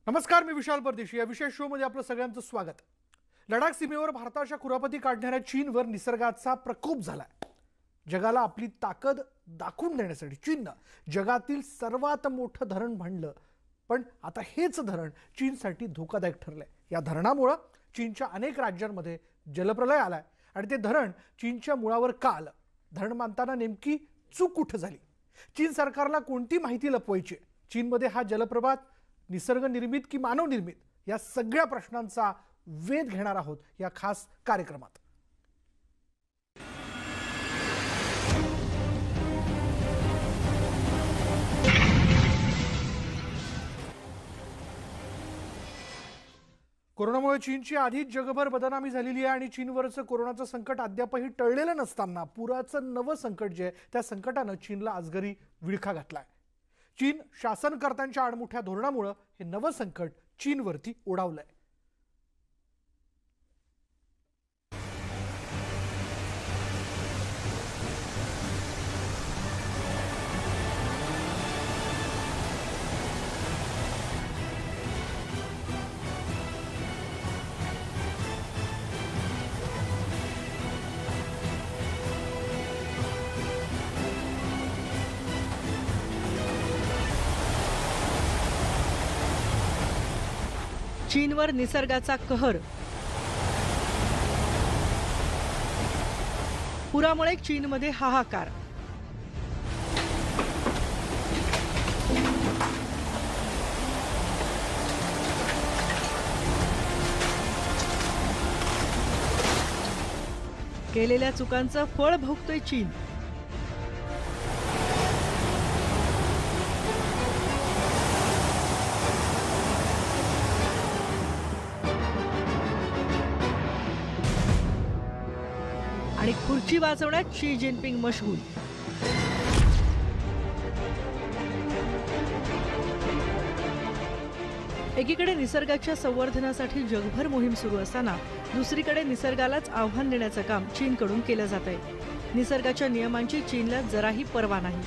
नमस्कार, मी विशाल परदेशी. या विशेष शो मध्ये आपलं सगळ्यांचं स्वागत. लडाख सीमेवर भारताच्या कुरापती काढणाऱ्या चीनवर निसर्गाचा प्रकोप झालाय. जगाला आपली ताकद दाखवून देण्यासाठी चीननं जगातील सर्वात मोठं धरण बांधलं. पण आता हेच धरण चीनसाठी धोकादायक ठरलंय. या धरणामुळे चीनच्या अनेक राज्यांमध्ये जलप्रलय आलाय आणि ते धरण चीनच्या मुळावर का आलं? धरण बांधताना नेमकी चूक कुठं झाली? चीन सरकारला कोणती माहिती लपवायची? चीनमध्ये हा जलप्रपात निसर्ग निर्मित की मानव निर्मित? या सगळ्या प्रश्नांचा वेध घेणार आहोत या खास कार्यक्रमात. कोरोनामुळे चीनची आधीच जगभर बदनामी झालेली आहे आणि चीनवरचं कोरोनाचं संकट अद्यापही टळलेलं नसताना पुराचं नवं संकट जे आहे त्या संकटानं चीनला आजगरी विळखा घातलाय. चीन शासनकर्त्यांच्या आडमुठ्या धोरणामुळे हे नवं संकट चीनवरती ओढावलंय. चीनवर निसर्गाचा कहर. पुरामुळे चीनमध्ये हाहाकार. केलेल्या चुकांचं फळ भोगतोय चीन. आणि खुर्ची वाचवण्यात शी जिनपिंग मशगूल. एकीकडे निसर्गाच्या संवर्धनासाठी जगभर मोहीम सुरू असताना दुसरीकडे निसर्गालाच आव्हान देण्याचं काम चीनकडून केलं जात आहे. निसर्गाच्या नियमांची चीनला जराही पर्वा नाही.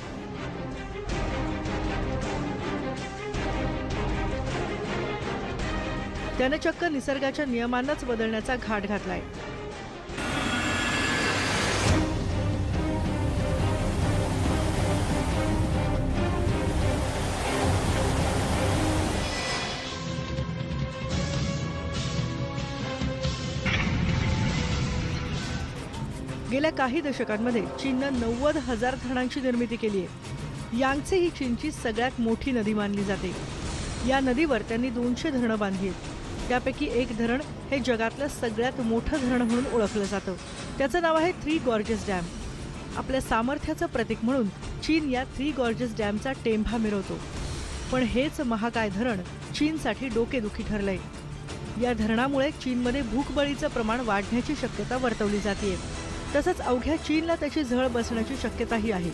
त्याने चक्क निसर्गाच्या नियमांनाच बदलण्याचा घाट घातलाय. गेल्या काही दशकांमध्ये चीननं 90,000 धरणांची निर्मिती केली आहे. यांगत्से ही चीनची सगळ्यात मोठी नदी मानली जाते. या नदीवर त्यांनी 200 धरणं बांधली आहेत. त्यापैकी एक धरण हे जगातलं सगळ्यात मोठं धरण म्हणून ओळखलं जातं. त्याचं नाव आहे थ्री गॉर्जेस डॅम. आपल्या सामर्थ्याचं प्रतीक म्हणून चीन या थ्री गॉर्जेस डॅमचा टेंभा मिरवतो. पण हेच महाकाय धरण चीनसाठी डोकेदुखी ठरलंय. या धरणामुळे चीनमध्ये भूकबळीचं प्रमाण वाढण्याची शक्यता वर्तवली जाते. तसंच अवघ्या चीनला त्याची झळ बसण्याची शक्यताही आहे.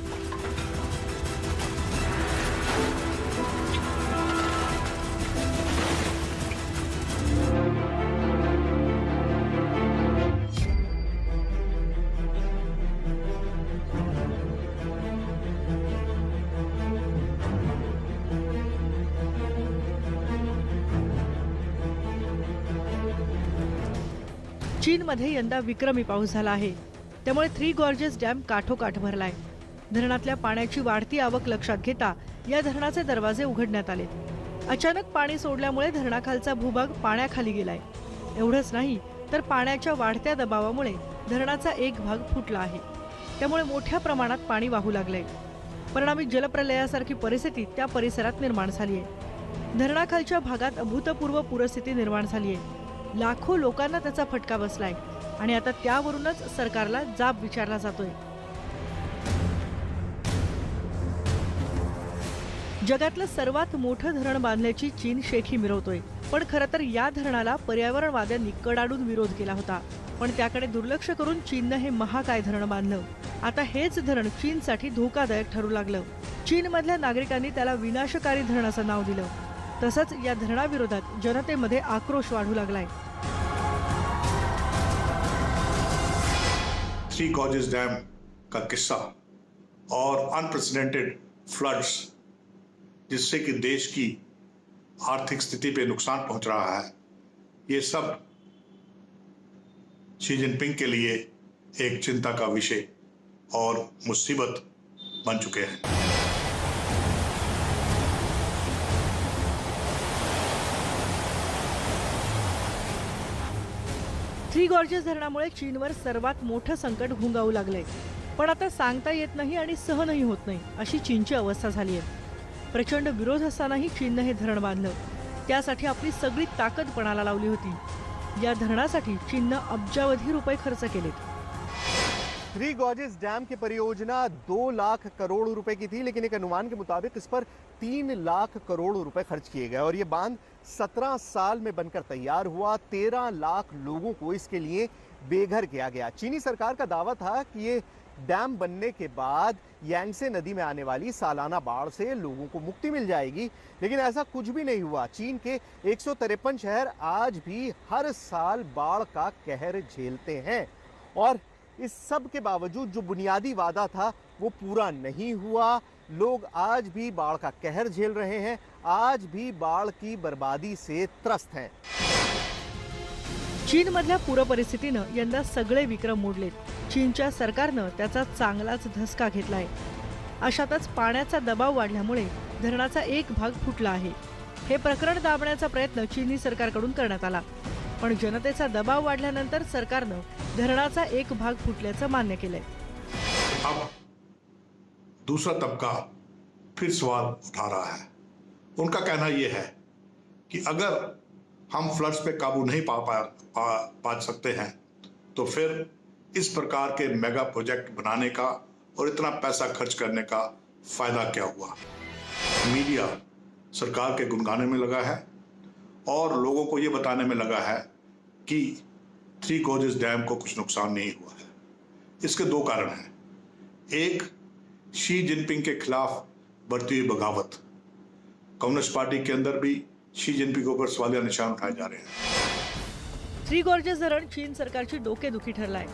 चीनमध्ये यंदा विक्रमी पाऊस झाला आहे. त्यामुळे थ्री गॉर्जेस डॅम काठोकाठ भरलाय. धरणातल्या पाण्याची वाढती आवक लक्षात घेता या धरणाचे दरवाजे उघडण्यात आले. अचानक पाणी सोडल्यामुळे धरणाखालचा भूभाग पाण्याखाली गेलाय. एवढंच नाही तर पाण्याच्या वाढत्या दबावामुळे धरणाचा एक भाग फुटला आहे. त्यामुळे मोठ्या प्रमाणात पाणी वाहू लागलंय. परिणामी जलप्रलयासारखी परिस्थिती त्या परिसरात निर्माण झाली आहे. धरणाखालच्या भागात अभूतपूर्व पूरस्थिती निर्माण झाली आहे. लाखो लोकांना त्याचा फटका बसलाय आणि आता त्यावरूनच सरकारला जाब विचारला जातोय. जगातलं सर्वात मोठं धरण बांधल्याची चीन शेखी मिरवतोय. पण खरं तर या धरणाला पर्यावरणवाद्यांनी कडाडून विरोध केला होता. पण त्याकडे दुर्लक्ष करून चीननं हे महाकाय धरण बांधलं. आता हेच धरण चीनसाठी धोकादायक ठरू लागलं. चीनमधल्या नागरिकांनी त्याला विनाशकारी धरण असं नाव दिलं. तसंच या धरणाविरोधात जनतेमध्ये आक्रोश वाढू लागलाय. थ्री गॉर्जेस डैम का किस्सा और अनप्रेसिडेंटेड फ्लड्स जिससे कि देश की आर्थिक स्थिति पे नुकसान पहुंच रहा है, ये सब शी जिनपिंग के लिए एक चिंता का विषय और मुसीबत बन चुके हैं। थ्री गॉर्जेस धरणामुळे चीनवर सर्वात मोठं संकट घुंगावू लागलंय. पण आता सांगता येत नाही आणि सहनही होत नाही अशी चीनची अवस्था झाली आहे. प्रचंड विरोध असतानाही चीननं हे धरण बांधलं. त्यासाठी आपली सगळी ताकद पणाला लावली होती. या धरणासाठी चीननं अब्जावधी रुपये खर्च केलेत. थ्री गॉर्जेस डैम की परियोजना 2 लाख करोड़ रुपए की थी, लेकिन एक अनुमान के मुताबिक इस पर 3 लाख करोड़ रुपए खर्च किए गए और ये बांध 17 साल में बनकर तैयार हुआ। 13 लाख लोगों को इसके लिए बेघर किया गया। चीनी सरकार का दावा था कि ये डैम बनने के बाद यांगसे नदी में आने वाली सालाना बाढ़ से लोगों को मुक्ति मिल जाएगी, लेकिन ऐसा कुछ भी नहीं हुआ। चीन के 153 शहर आज भी हर साल बाढ़ का कहर झेलते हैं और इस सब के बावजूद जो बुनियादी वादा था वो पूरा नहीं हुआ। लोग आज भी बाढ़ का कहर झेल रहे हैं, आज भी बाढ़ की बर्बादी से त्रस्त हैं। चीनमधल्या पूर परिस्थितीनं यंदा सगळे विक्रम मोडलेत. चीनच्या सरकारनं त्याचा चांगलाच धसका घेतलाय. अशातच पाण्याचा दबाव वाढल्यामुळे धरणाचा एक भाग फुटला आहे. हे प्रकरण दाबण्याचा प्रयत्न चीनी सरकारकडून करण्यात आला, पण जनतेचा दबाव वाढल्यानंतर सरकारनं धरणाचा एक भाग फुटल्याचं मान्य केलंय. अब दूसरा तबका फिर सवाल उठा रहा है। उनका कहना यह है कि अगर हम फ्लड्स पे काबू नहीं पा सकते हैं तो फिर इस प्रकार के मेगा प्रोजेक्ट बनाने का और इतना पैसा खर्च करने का फायदा क्या हुआ। मीडिया सरकार के गुनगाने में लगा है और लोगों को ये बताने में लगा है कि थ्री गॉर्जेस डैम को कुछ नुकसान नहीं हुआ है। इसके 2 कारण हैं। एक, शी जिनपिंग के खिलाफ बढ़ती हुई बगावत। कम्युनिस्ट पार्टी के अंदर भी शी जिनपिंग के ऊपर सवालिया निशान उठाए जा रहे हैं। थ्री गॉर्जेस धरण चीन सरकारची डोकेदुखी ठरलाय.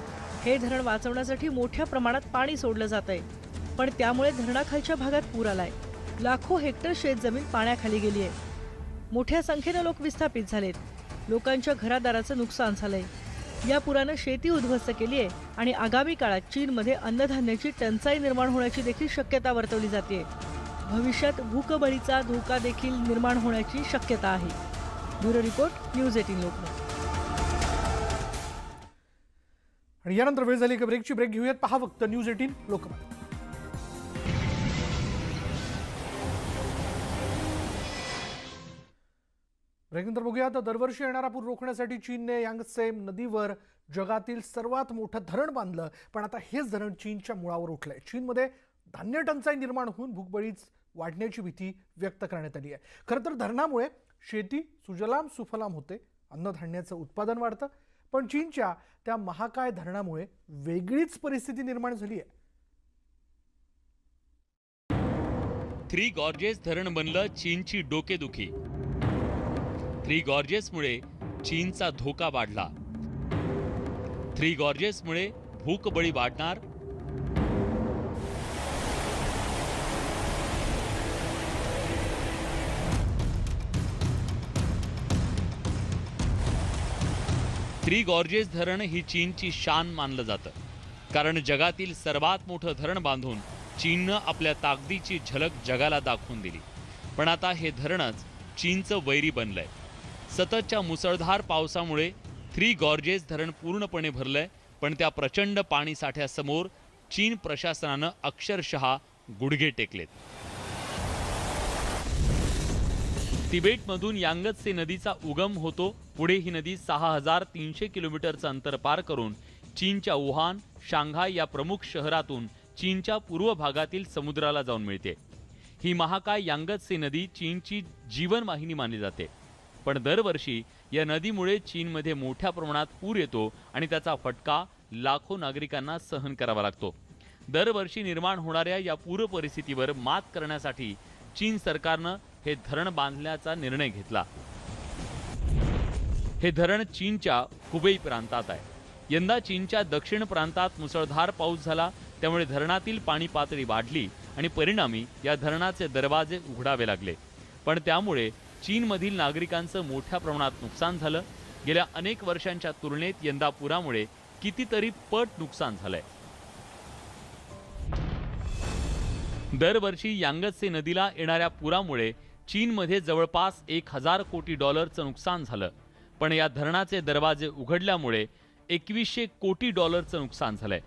हे धरण वाचवण्यासाठी मोठ्या प्रमाणात पाणी सोडलं जात आहे, पण त्यामुळे धरणाखालच्या भागात पूर आलाय. लाखो हेक्टर शेतजमीन पाण्याखाली गेली आहे. मोठ्या संख्येने लोक विस्थापित झालेत. लोकांच्या घरादाराचं नुकसान झालंय. या पुरानं शेती उद्ध्वस्त केली आहे आणि आगामी काळात चीनमध्ये अन्नधान्याची टंचाई निर्माण होण्याची देखील शक्यता वर्तवली जाते. भविष्यात भूकबळीचा धोका देखील निर्माण होण्याची शक्यता आहे. Bureau report, news 18 Lokmat. आणि यानंतर वेळ झाली की ब्रेकची. ब्रेक घेऊयात. पहा फक्त न्यूज 18 लोकमत. ब्रेकनंतर बघूया. तर दरवर्षी येणारा पूर रोखण्यासाठी चीनने यांगत्से नदीवर जगातील सर्वात मोठं धरण बांधलं, पण आता हेच धरण चीनच्या मुळावर उठलंय. चीनमध्ये धान्य टंचाई निर्माण होऊन भूकबळीच वाढण्याची भीती व्यक्त करण्यात आली आहे. खरं तर धरणामुळे शेती सुजलाम सुफलाम होते, अन्नधान्याचं उत्पादन वाढतं, पण चीनच्या त्या महाकाय धरणामुळे वेगळीच परिस्थिती निर्माण झाली आहे. थ्री गॉर्जेस धरण बनलं चीनची डोकेदुखी. थ्री गॉर्जेसमुळे चीनचा धोका वाढला. थ्री गॉर्जेसमुळे भूकबळी वाढणार. थ्री गॉर्जेस धरण ही चीनची शान मानलं जातं, कारण जगातील सर्वात मोठं धरण बांधून चीननं आपल्या ताकदीची झलक जगाला दाखवून दिली. पण आता हे धरणच चीनचं वैरी बनलंय. सततच्या मुसळधार पावसामुळे थ्री गॉर्जेस धरण पूर्णपणे भरलंय, पण त्या प्रचंड पाणीसाठ्यासमोर चीन प्रशासनानं अक्षरशः गुडघे टेकलेत. तिबेटमधून यांगत्से नदीचा उगम होतो. पुढे ही नदी 6300 किलोमीटरचं अंतर पार करून चीनच्या वुहान, शांघाय या प्रमुख शहरातून चीनच्या पूर्व भागातील समुद्राला जाऊन मिळते. ही महाकाय यांगत्से नदी चीनची जीवनवाहिनी मानली जाते. पण दरवर्षी या नदीमुळे चीनमध्ये मोठ्या प्रमाणात पूर येतो आणि त्याचा फटका लाखो नागरिकांना सहन करावा लागतो. दरवर्षी निर्माण होणाऱ्या या पूर परिस्थितीवर मात करण्यासाठी चीन सरकारनं हे धरण बांधण्याचा निर्णय घेतला. हे धरण चीनच्या हुबेई प्रांतात आहे. यंदा चीनच्या दक्षिण प्रांतात मुसळधार पाऊस झाला, त्यामुळे धरणातील पाणी पातळी वाढली आणि परिणामी या धरणाचे दरवाजे उघडावे लागले. पण त्यामुळे चीनमधील नागरिकांचं मोठ्या प्रमाणात नुकसान झालं. गेल्या अनेक वर्षांच्या तुलनेत यंदा पुरामुळे कितीतरी पट नुकसान झालंय. दरवर्षी यांगत्से नदीला येणाऱ्या पुरामुळे चीनमध्ये जवळपास 1000 कोटी डॉलरचं नुकसान झालं. पण या धरणाचे दरवाजे उघडल्यामुळे 2100 कोटी डॉलरचं नुकसान झालंय.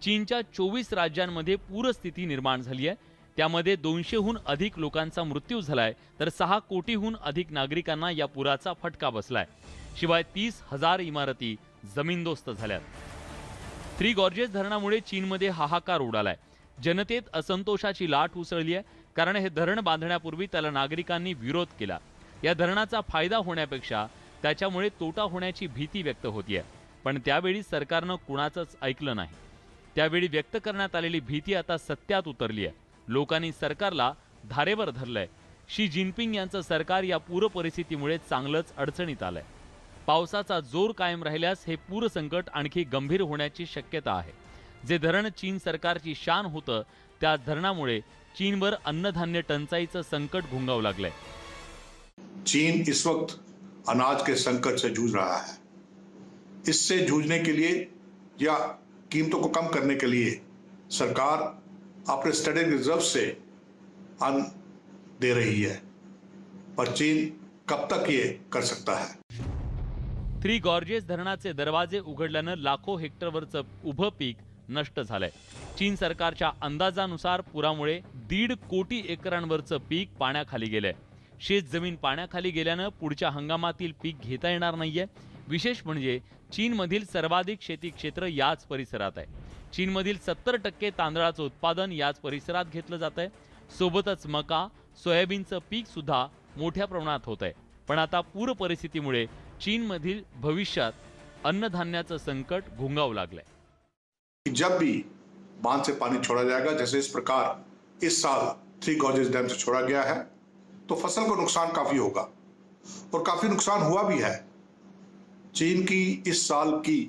चीनच्या 24 राज्यांमध्ये पूरस्थिती निर्माण झाली आहे. त्यामध्ये 200हून अधिक लोकांचा मृत्यू झालाय, तर 6 कोटीहून अधिक नागरिकांना या पुराचा फटका बसलाय. शिवाय 30,000 इमारती जमीनदोस्त झाल्यात. थ्री गॉर्जेस धरणामुळे चीनमध्ये हाहाकार उडालाय. जनतेत असंतोषाची लाट उसळली आहे, कारण हे धरण बांधण्यापूर्वी त्याला नागरिकांनी विरोध केला. या धरणाचा फायदा होण्यापेक्षा त्याच्यामुळे तोटा होण्याची भीती व्यक्त होतीये. पण त्यावेळी सरकारनं कुणाचंच ऐकलं नाही. त्यावेळी व्यक्त करण्यात आलेली भीती आता सत्यात उतरली आहे. लोकांनी सरकारला धारेवर धरलंय. शी जिनपिंग यांचं सरकार या पूर परिस्थितीमुळे चांगलंच अडचणीत आलंय. पावसाचा जोर कायम राहिल्यास हे पूर संकट आणखी गंभीर होण्याची शक्यता आहे. जे धरण चीन सरकारची शान होतं, त्या धरणामुळे चीनवर अन्नधान्य टंचाईचं संकट घुंगावू लागलंय. चीन इस वक्त अनाज के संकट से जूझ रहा है. इससे जूझने के लिए या कीमतों को कम करने के लिए सरकार अपने स्टैटिक रिजर्व से अन्न दे रही है, पर चीन कब तक ये कर सकता है. थ्री गॉर्जेस धरणाचे दरवाजे उघडल्यानं लाखो हेक्टरवरचं उभं पीक नष्ट झालंय. चीन सरकारच्या अंदाजानुसार पुरामुळे 1.5 कोटी एकरांवरचं पीक पाण्याखाली गेलंय. शेत जमीन पाण्याखाली गेल्यानं पुढच्या हंगामातील पीक घेता येणार नाहीये. विशेष म्हणजे चीनमधील सर्वाधिक शेती क्षेत्र याच परिसरात आहे. चीनमधील 70% तांदळाचं उत्पादन याच परिसरात घेतलं जात आहे. सोबतच मका, सोयाबीनचं पीक सुद्धा मोठ्या प्रमाणात होत आहे. पण आता पूर परिस्थितीमुळे चीनमधील भविष्यात अन्नधान्याचं संकट घुंगावू लागलंय. जब भी बांध से पानी छोड़ा जाएगा, जैसे इस प्रकार इस साल थ्री गॉर्जेस डैम से छोड़ा गया है, तो फसल को नुकसान काफी होगा और काफी नुकसान हुआ भी है. चीन की इस साल की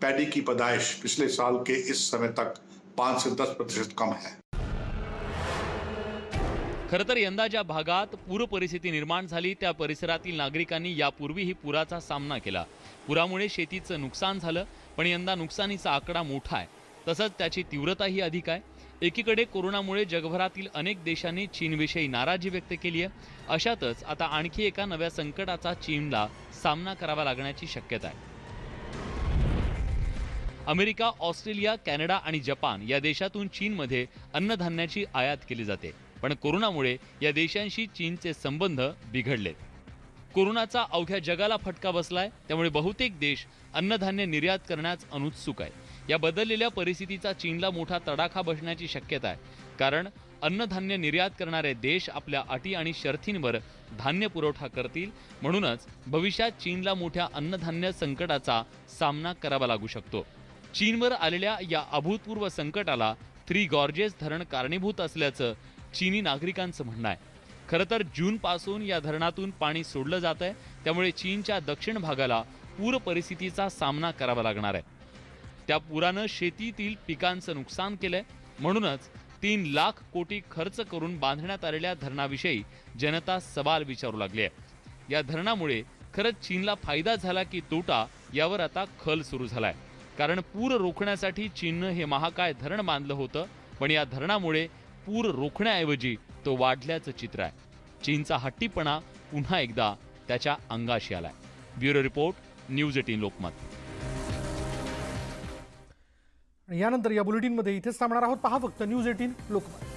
पैडी की पैदाइश पिछले साल के इस समय तक 5 से 10% कम है. खरं तर यंदा ज्या भागात पूर परिस्थिती निर्माण झाली त्या परिसरातील नागरिकांनी यापूर्वीही पुराचा सामना केला. पुरामुळे शेतीचं नुकसान झालं, पण यंदा नुकसानीचा आकडा मोठा आहे. तसंच त्याची तीव्रताही अधिक आहे. एकीकडे कोरोनामुळे जगभरातील अनेक देशांनी चीनविषयी नाराजी व्यक्त केली आहे. अशातच आता आणखी एका नव्या संकटाचा चीनला सामना करावा लागण्याची शक्यता आहे. अमेरिका, ऑस्ट्रेलिया, कॅनडा आणि जपान या देशातून चीनमध्ये अन्नधान्याची आयात केली जाते. पण कोरोनामुळे या देशांशी चीनचे संबंध बिघडलेत. कोरोनाचा अवघ्या जगाला फटका बसलाय, त्यामुळे बहुतेक देश अन्नधान्य निर्यात करण्यास अनुत्सुक आहेत. या बदललेल्या परिस्थितीचा चीनला मोठा तडाखा बसण्याची शक्यता आहे. कारण अन्नधान्य निर्यात करणारे देश आपल्या अटी आणि शर्थींवर धान्य पुरवठा करतील. म्हणूनच भविष्यात चीनला मोठ्या अन्नधान्य संकटाचा सामना करावा लागू शकतो. चीनवर आलेल्या या अभूतपूर्व संकटाला थ्री गॉर्जेस धरण कारणीभूत असल्याचं चीनी नागरिकांचं म्हणणं आहे. खरं तर जूनपासून या धरणातून पाणी सोडलं जात आहे. त्यामुळे चीनच्या दक्षिण भागाला पूर परिस्थितीचा सामना करावा लागणार आहे. त्या पुरानं शेतीतील पिकांचं नुकसान केलंय. म्हणूनच 3 लाख कोटी खर्च करून बांधण्यात आलेल्या धरणाविषयी जनता सवाल विचारू लागली आहे. या धरणामुळे खरंच चीनला फायदा झाला की तोटा, यावर आता खल सुरू झालाय. कारण पूर रोखण्यासाठी चीननं हे महाकाय धरण बांधलं होतं, पण या धरणामुळे पूर रोखण्याऐवजी तो वाढल्याचं चित्र आहे. चीनचा हट्टीपणा पुन्हा एकदा त्याच्या अंगाशी आलाय. Bureau report, news 18 Lokmat. आणि यानंतर या बुलेटिनमध्ये इथेच थांबणार आहोत. पहा फक्त न्यूज 18 लोकमत.